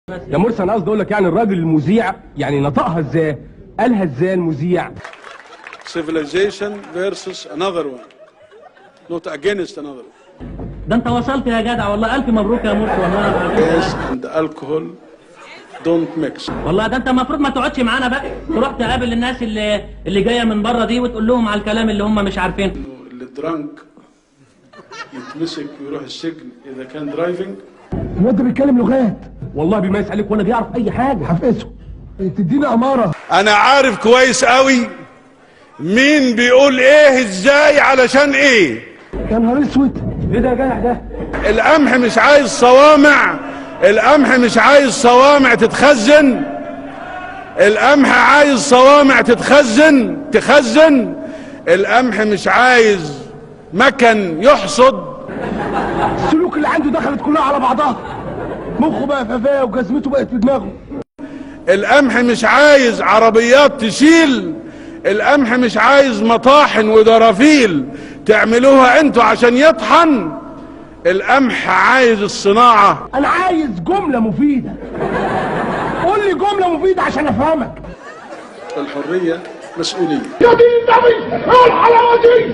يا مرسي انا قصدي اقول لك يعني الراجل المذيع يعني نطقها ازاي؟ قالها ازاي المذيع؟ Civilization versus another one, not against another one. ده انت وصلت يا جدع والله. الف مبروك يا مرسي والله. Gas and alcohol don't mix. والله ده انت المفروض ما تقعدش معانا بقى، تروح تقابل الناس اللي جايه من بره دي وتقول لهم على الكلام اللي هم مش عارفينه. اللي درانك يتمسك ويروح السجن اذا كان درايفنج. الواد ده بيتكلم لغات والله بيميز عليك ولا بيعرف اي حاجه. حفظه تديني اماره. انا عارف كويس قوي مين بيقول ايه ازاي علشان ايه. يا نهار اسود، ايه ده يا جدع ده؟ القمح مش عايز صوامع، القمح مش عايز صوامع تتخزن، القمح عايز صوامع تخزن. القمح مش عايز مكن يحصد. السلوك اللي عنده دخلت كلها على بعضها، مخه بقى ففاه وجزمته بقت في دماغه. القمح مش عايز عربيات تشيل، القمح مش عايز مطاحن ودرافيل تعملوها انتوا عشان يطحن. القمح عايز الصناعة. انا عايز جملة مفيدة، قول لي جملة مفيدة عشان افهمك. الحرية مسؤولية. يا دين النبي ايه الحلاوة دي؟